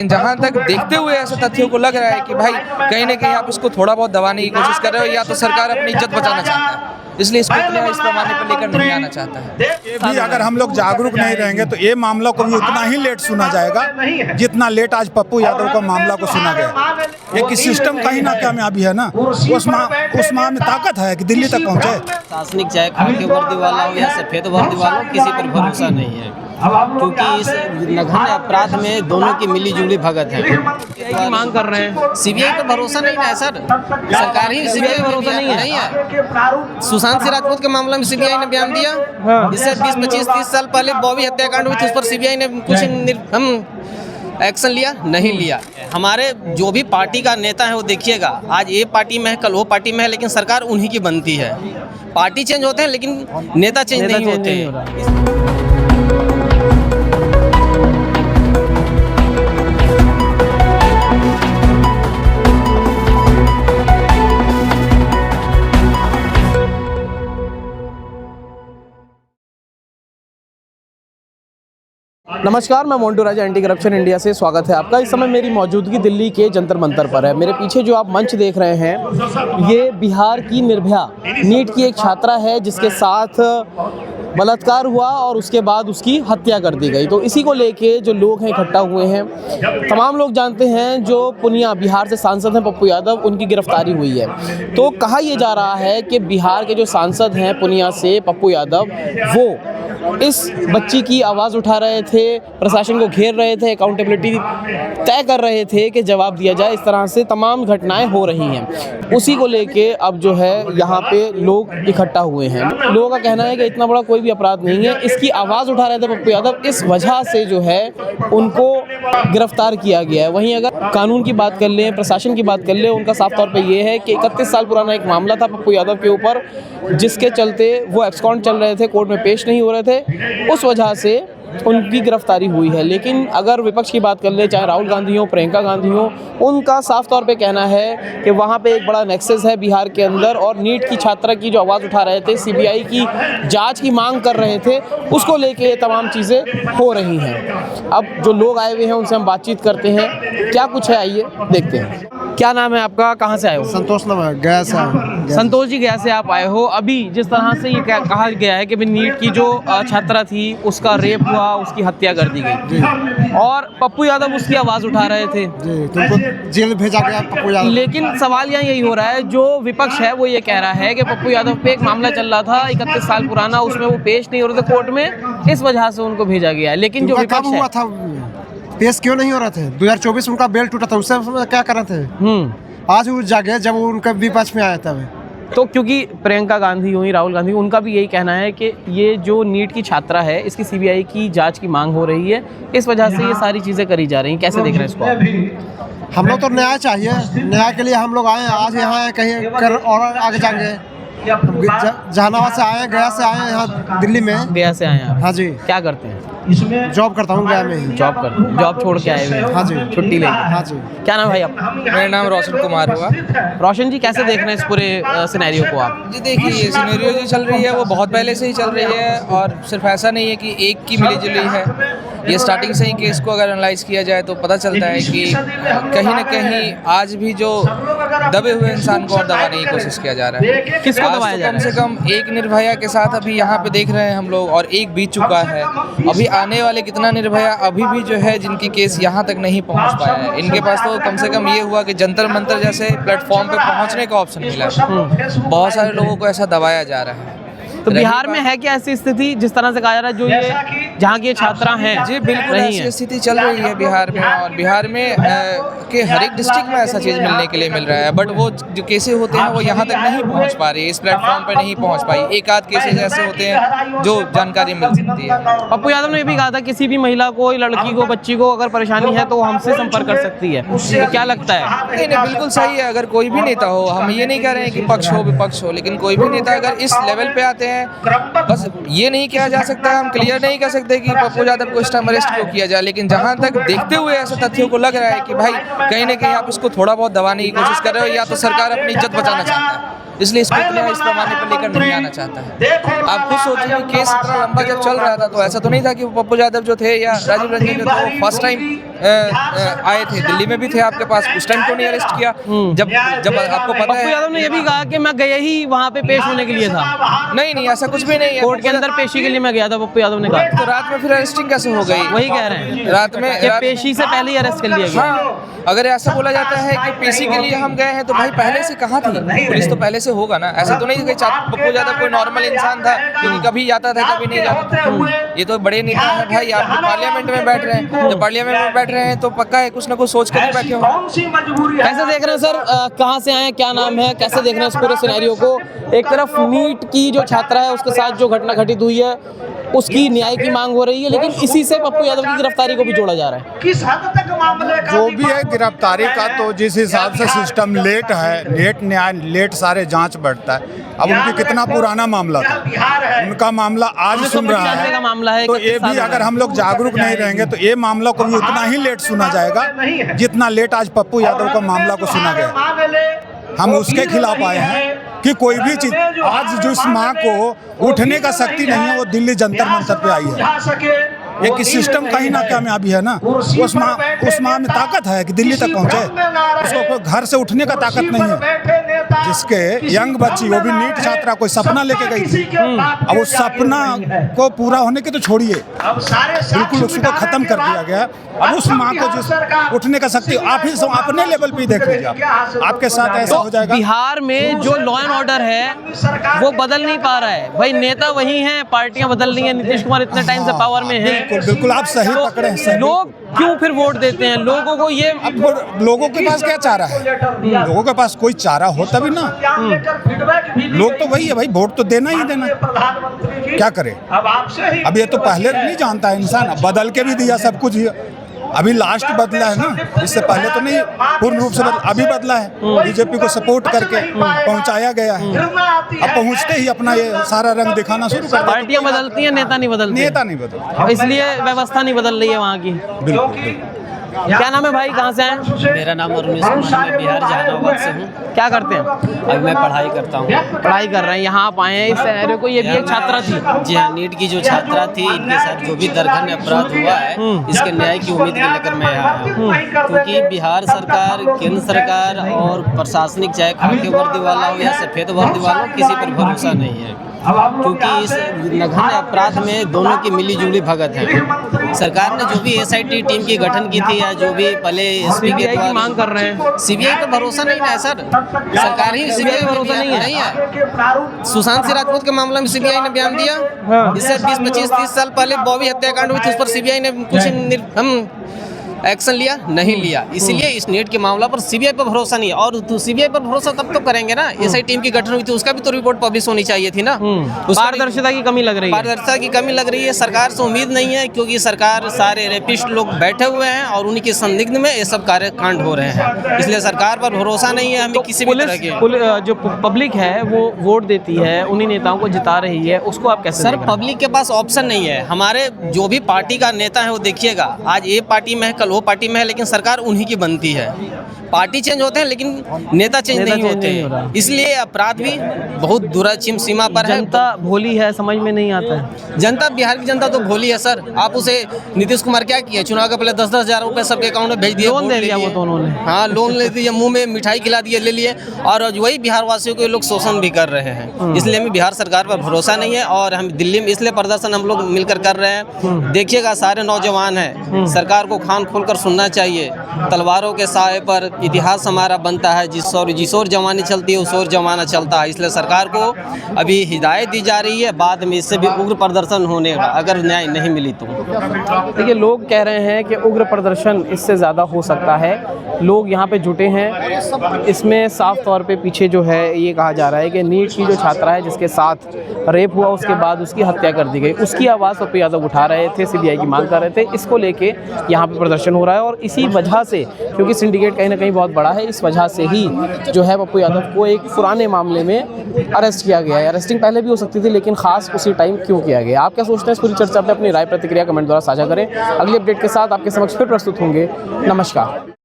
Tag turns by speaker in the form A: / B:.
A: जहाँ तक देखते हुए ऐसे तथ्यों को लग रहा है कि भाई कहीं ना कहीं आप इसको थोड़ा बहुत दबाने की कोशिश कर रहे हो, या तो सरकार अपनी इज्जत बचाना चाहता है, इसलिए इसको इतना इस पैमाने पर लेकर नहीं आना चाहता है।
B: ये भी अगर हम लोग जागरूक नहीं रहेंगे तो ये मामला को भी उतना ही लेट सुना जाएगा जितना लेट आज पप्पू यादव का मामला को सुना गया। एक सिस्टम कहीं ना कामयाबी है ना, उस माह में ताकत है कि दिल्ली तक पहुँचे।
C: प्रशासनिक चाहे खाकी वर्दी वाला हो या सफेद वर्दी वाला हो, किसी पर भरोसा नहीं है, क्योंकि इस नगण्य अपराध में दोनों की मिली जुली भगत है।
D: की मांग कर रहे हैं।
C: सीबीआई पर भरोसा नहीं है सर, सरकार ही सीबीआई पर भरोसा नहीं है। सुशांत सिंह राजपूत के मामले में सीबीआई ने बयान दिया, इससे 20, 25, 30 साल पहले बॉबी हत्याकांड हुई थी, उस पर सीबीआई ने कुछ एक्शन लिया नहीं लिया। हमारे जो भी पार्टी का नेता है वो देखिएगा, आज ये पार्टी में है, कल वो पार्टी में है, लेकिन सरकार उन्हीं की बनती है। पार्टी चेंज होते हैं लेकिन नेता चेंज नहीं होते।
D: नमस्कार, मैं मोन्टू राजा, एंटी करप्शन इंडिया से स्वागत है आपका। इस समय मेरी मौजूदगी दिल्ली के जंतर मंतर पर है। मेरे पीछे जो आप मंच देख रहे हैं, ये बिहार की निर्भया नीट की एक छात्रा है जिसके साथ बलात्कार हुआ और उसके बाद उसकी हत्या कर दी गई। तो इसी को लेके जो लोग हैं इकट्ठा हुए हैं, तमाम लोग जानते हैं जो पुनिया बिहार से सांसद हैं पप्पू यादव, उनकी गिरफ्तारी हुई है। तो कहा यह जा रहा है कि बिहार के जो सांसद हैं पुनिया से पप्पू यादव, वो इस बच्ची की आवाज़ उठा रहे थे, प्रशासन को घेर रहे थे, अकाउंटेबिलिटी तय कर रहे थे कि जवाब दिया जाए। इस तरह से तमाम घटनाएं हो रही हैं। उसी को लेके अब जो है यहाँ पे लोग इकट्ठा हुए हैं। लोगों का कहना है कि इतना बड़ा कोई भी अपराध नहीं है, इसकी आवाज़ उठा रहे थे पप्पू यादव, इस वजह से जो है उनको गिरफ्तार किया गया है। वहीं अगर कानून की बात कर लें, प्रशासन की बात कर लें, उनका साफ तौर पर यह है कि 31 साल पुराना एक मामला था पप्पू यादव के ऊपर, जिसके चलते वो एब्सकॉन्ड चल रहे थे, कोर्ट में पेश नहीं हो रहे थे, उस वजह से उनकी गिरफ्तारी हुई है। लेकिन अगर विपक्ष की बात कर ले, चाहे राहुल गांधी हो, प्रियंका गांधी हो, उनका साफ तौर पे कहना है कि वहाँ पे एक बड़ा नेक्सस है बिहार के अंदर, और नीट की छात्रा की जो आवाज़ उठा रहे थे, सीबीआई की जांच की मांग कर रहे थे, उसको लेके ये तमाम चीज़ें हो रही हैं। अब जो लोग आए हुए हैं उनसे हम बातचीत करते हैं, क्या कुछ है आइए देखते हैं। क्या नाम है आपका, कहाँ से आए हो?
E: संतोष नाम है, गया से आए।
D: संतोष जी, गया से आप आए हो। अभी जिस तरह से ये कहा गया है कि नीट की जो छात्रा थी उसका रेप हुआ, उसकी हत्या कर दी गई, और पप्पू यादव उसकी आवाज़ उठा रहे थे
E: जी, तो उनको जेल भेजा गया पप्पू यादव।
D: लेकिन सवाल यहाँ यही हो रहा है, जो विपक्ष है वो ये कह रहा है कि पप्पू यादव पे एक मामला चल रहा था 31 साल पुराना, उसमें वो पेश नहीं हो रहे थे कोर्ट में, इस वजह से उनको भेजा गया है। लेकिन जो विपक्ष
E: हुआ था, पेश क्यों नहीं हो रहे थे? 2024 में उनका बेल टूटा था, उससे क्या कर रहे थे? आज वो जागे जब उनका विपक्ष में आया था।
D: तो क्योंकि प्रियंका गांधी हुई, राहुल गांधी, उनका भी यही कहना है कि ये जो नीट की छात्रा है, इसकी सीबीआई की जांच की मांग हो रही है, इस वजह से ये सारी चीज़ें करी जा रही हैं। कैसे देख रहे हैं इसको आप?
E: हम लोग तो न्याय चाहिए, न्याय के लिए हम लोग आए हैं। आज यहाँ आए, कहीं कर और आगे जाएंगे। जहानाबाद से आए, गया से आए, यहाँ दिल्ली में।
D: गया से आए हैं?
E: हाँ जी।
D: क्या करते हैं?
E: जॉब करता हूँ गया में ही।
D: जॉब करते हैं? जॉब छोड़ के आए हुए हैं?
E: हाँ जी,
D: छुट्टी लेके?
E: हाँ जी।
D: क्या नाम है भाई आपका?
A: मेरा नाम रोशन कुमार हुआ।
D: रोशन जी, कैसे देख रहे हैं इस पूरे सिनेरियो को आप?
A: जी देखिए, ये सिनेरियो जो चल रही है वो बहुत पहले से ही चल रही है, और सिर्फ ऐसा नहीं है कि एक की मिली जुली है। ये स्टार्टिंग से ही केस को अगर एनालाइज किया जाए तो पता चलता है कि कहीं ना कहीं आज भी जो दबे हुए इंसान को और दबाने की कोशिश किया जा रहा है।
D: किसको दबाया जा रहा है?
A: कम से कम एक निर्भया के साथ अभी यहाँ पे देख रहे हैं हम लोग, और एक बीत चुका है। अभी आने वाले कितना निर्भया अभी भी जो है जिनकी केस यहाँ तक नहीं पहुँच पाया है, इनके पास तो कम से कम ये हुआ कि जंतर मंतर जैसे प्लेटफॉर्म पे पहुँचने का ऑप्शन मिला है। बहुत सारे लोगों को ऐसा दबाया जा रहा है।
D: तो बिहार में है क्या ऐसी स्थिति जिस तरह से कहा जा रहा है, जो ये जहाँ की ये छात्रा हैं?
A: जी बिल्कुल, ऐसी स्थिति चल रही है बिहार में, और बिहार में के हर एक डिस्ट्रिक्ट में ऐसा चीज़ मिलने के लिए मिल रहा है। बट वो जो केसेस होते हैं वो यहाँ तक नहीं पहुँच पा रही है, इस प्लेटफॉर्म पर नहीं पहुँच पाई। एक आध केसेस ऐसे होते हैं जो जानकारी मिल सकती है।
D: पप्पू यादव ने ये भी कहा था किसी भी महिला को, लड़की को, बच्ची को अगर परेशानी है तो वो हमसे संपर्क कर सकती है। तो क्या लगता है?
A: नहीं, बिल्कुल सही है। अगर कोई भी नेता हो, हम ये नहीं कह रहे हैं कि पक्ष हो विपक्ष हो, लेकिन कोई भी नेता अगर इस लेवल पे आते हैं, बस ये नहीं किया जा सकता, हम क्लियर नहीं कर सकते कि पप्पू यादव को इस टाइम अरेस्ट क्यों किया जाए। लेकिन जहाँ तक देखते हुए ऐसे तथ्यों को लग रहा है कि भाई कहीं ना कहीं आप इसको थोड़ा बहुत दबाने की कोशिश कर रहे हो, या तो सरकार अपनी इज्जत बचाना चाहता है, इसलिए इसको इतना इस पैमाने पर लेकर नहीं आना चाहता है। आप खुद सोचिए कि केस इतना लंबा जब चल रहा था तो ऐसा तो नहीं था कि पप्पू यादव जो थे या राजीव रंजन जो थे वो फर्स्ट टाइम आए थे, दिल्ली में भी थे आपके पास, उस टाइम क्यों नहीं अरेस्ट किया? जब जब आपको पता
D: पप्पू
A: है।
D: यादव ने ये भी कहा कि मैं गया ही वहाँ पे पेश होने के लिए था।
A: नहीं ऐसा कुछ भी नहीं है।
D: कोर्ट के अंदर पेशी के लिए मैं गया था, पप्पू यादव ने कहा।
A: तो रात में फिर अरेस्टिंग कैसे हो गई?
D: वही कह रहे हैं
A: रात में
D: कि पेशी से पहले ही अरेस्ट कर लिया गया।
A: हाँ, अगर ऐसा बोला जाता है कि पेशी के लिए हम गए हैं तो भाई पहले से कहाँ थी पुलिस? तो पहले से होगा ना। ऐसा तो नहीं कि पप्पू यादव कोई नॉर्मल इंसान था क्योंकि कभी जाता था कभी नहीं जाता था। ये तो बड़े नेता हैं भाई, आप पार्लियामेंट में बैठ रहे हैं, जब पार्लियामेंट में बैठ रहे हैं तो पक्का है कुछ ना कुछ सोच कर ही बैठे हो।
D: कैसे देख रहे हैं सर, कहाँ से आए, क्या नाम है, कैसे देख रहे हैं इस पूरे सिनेरियो को? एक तरफ नीट की जो छात्रा है उसके साथ जो घटना घटित हुई है उसकी न्याय की मांग हो रही है, लेकिन इसी से पप्पू यादव की गिरफ्तारी को भी जोड़ा जा रहा है।
F: किस हद तक मामले का
B: जो भी है गिरफ्तारी का, तो जिस हिसाब से सिस्टम लेट है, लेट न्याय लेट सारे जांच बढ़ता है। अब उनकी कितना पुराना मामला था, उनका मामला आज सुन रहा
D: 1995 का मामला है,
B: है, तो ये
D: 31
B: भी
D: साल
B: अगर हम लोग जागरूक नहीं रहेंगे तो ये मामला को भी उतना ही लेट सुना जाएगा जितना लेट आज पप्पू यादव का मामला को सुना गया। हम उसके खिलाफ आए हैं कि कोई भी चीज आज जिस माँ को उठने का शक्ति नहीं है वो दिल्ली जंतर मंतर पे आई है। ये कि सिस्टम कहीं ना कामयाबी है ना, उस माँ में ताकत है कि दिल्ली तक पहुंचे, उसको कोई घर से उठने का ताकत नहीं है। जिसके यंग बच्ची, वो भी नीट छात्रा, कोई सपना लेके गई थी, अब उस सपना को पूरा होने के तो छोड़िए, बिल्कुल उसको खत्म कर दिया गया। अब उस माँ को जिस उठने का शक्ति, आप ही अपने लेवल पे ही देख लीजिए, आपके साथ ऐसा हो जाएगा।
D: बिहार में जो लॉ एंड ऑर्डर है वो बदल नहीं पा रहा है भाई, नेता वही हैं, पार्टियां बदल रही हैं, नीतीश कुमार इतने टाइम से पावर में हैं।
B: बिल्कुल आप सही पकड़े हैं, सही।
D: लोग क्यों फिर वोट देते हैं? लोगों को ये
B: अब लोगों के पास क्या चारा है? लोगों के पास कोई चारा होता भी ना, लोग तो वही है भाई, वोट तो देना ही देना, क्या करे? अब ये तो पहले नहीं जानता है इंसान, बदल के भी दिया सब कुछ, अभी लास्ट बदला है ना, इससे पहले तो नहीं पूर्ण रूप से अभी बदला है, बीजेपी को सपोर्ट करके पहुंचाया गया है। अब पहुंचते ही अपना ये सारा रंग दिखाना शुरू कर दिया।
D: पार्टियां बदलती हैं, नेता नहीं बदलते।
B: नेता नहीं बदलता,
D: इसलिए व्यवस्था नहीं बदल रही है वहाँ की।
B: बिल्कुल।
D: क्या नाम है भाई, कहाँ से हैं?
G: मेरा नाम अरुणेश कुमार, मैं बिहार जहानाबाद से हूँ।
D: क्या करते हैं?
G: अभी मैं पढ़ाई करता हूँ।
D: पढ़ाई कर रहे हैं, यहाँ आप आए हैं इस सिनेरियो को, ये भी एक छात्रा थी।
G: जी हाँ, नीट की जो छात्रा थी, इनके साथ जो भी दरघन्य अपराध हुआ है, इसके न्याय की उम्मीद को लेकर मैं आया हूँ। क्योंकि बिहार सरकार, केंद्र सरकार और प्रशासनिक, चाहे खाकी वर्दी वाला हो या सफ़ेद वर्दी वाला हो, किसी पर भरोसा नहीं है। क्योंकि इस नगण्य अपराध में दोनों की मिली जुली भगत है। सरकार ने जो भी SIT टीम की गठन की थी, या जो भी पहले SP के
D: की मांग कर रहे हैं,
G: CBI पर भरोसा नहीं है सर, सरकार ही CBI पर भरोसा नहीं है। सुशांत सिंह राजपूत के मामले में CBI ने बयान दिया, इससे 20, 25, 30 साल पहले बॉबी हत्याकांड हुई थी, उस पर CBI ने कुछ एक्शन लिया नहीं लिया। इसलिए इस नीट के मामला पर CBI पर भरोसा नहीं है। और तो CBI पर भरोसा तब तो करेंगे ना, SIT टीम की गठन हुई थी, उसका भी तो रिपोर्ट पब्लिश होनी चाहिए थी ना।
D: पारदर्शिता की कमी लग रही है।
G: पारदर्शिता की कमी लग रही है, सरकार से उम्मीद नहीं है, क्योंकि सरकार सारे रेपिस्ट लोग बैठे हुए हैं और उन्हीं के संदिग्ध में ये सब कार्यकांड हो रहे हैं। इसलिए सरकार पर भरोसा नहीं है हमें किसी भी तरह के।
D: जो पब्लिक है वो वोट देती है, उन्हीं नेताओं को जिता रही है, उसको आप कैसे?
G: सर, पब्लिक के पास ऑप्शन नहीं है। हमारे जो भी पार्टी का नेता है वो देखिएगा, आज ये पार्टी में है, कल वो पार्टी में है, लेकिन सरकार उन्हीं की बनती है। पार्टी चेंज होते हैं लेकिन नेता चेंज नहीं होते हैं। इसलिए अपराध भी बहुत दुराचिम सीमा पर है।
D: जनता भोली है, समझ में नहीं आता है।
G: जनता, बिहार की जनता तो भोली है सर। आप उसे नीतीश कुमार क्या किया, चुनाव के पहले 10-10 हज़ार रुपए सबके अकाउंट में भेज दिए,
D: लोन दे दिया वो तो उन्होंने।
G: हाँ, लोन ले दिया, मुंह में मिठाई खिला दिए, ले लिए, और वही बिहार वासियों को लोग शोषण भी कर रहे हैं। इसलिए हमें बिहार सरकार पर भरोसा नहीं है, और हम दिल्ली में इसलिए प्रदर्शन हम लोग मिलकर कर रहे हैं। देखिएगा, सारे नौजवान हैं, सरकार को कान खोलकर सुनना चाहिए। तलवारों के साए पर इतिहास हमारा बनता है, जिस ओर जमाने चलती है उस ओर जमाना चलता है। इसलिए सरकार को अभी हिदायत दी जा रही है, बाद में इससे भी उग्र प्रदर्शन होने का, अगर न्याय नहीं मिली तो।
D: देखिए, लोग कह रहे हैं कि उग्र प्रदर्शन इससे ज़्यादा हो सकता है। लोग यहाँ पे जुटे हैं, इसमें साफ तौर पे पीछे जो है ये कहा जा रहा है कि नीट की जो छात्रा है जिसके साथ रेप हुआ, उसके बाद उसकी हत्या कर दी गई, उसकी आवाज़ पप्पू यादव उठा रहे थे, CBI की मांग कर रहे थे। इसको लेके यहाँ पे प्रदर्शन हो रहा है, और इसी वजह से, क्योंकि सिंडिकेट कहीं ना कहीं बहुत बड़ा है, इस वजह से ही जो है पप्पू यादव को एक पुराने मामले में अरेस्ट किया गया है। अरेस्टिंग पहले भी हो सकती थी, लेकिन खास उसी टाइम क्यों किया गया? आप क्या सोचते हैं इस पूरी चर्चा पे? अपनी राय प्रतिक्रिया कमेंट द्वारा साझा करें। अगली अपडेट के साथ आपके समक्ष फिर प्रस्तुत होंगे। नमस्कार।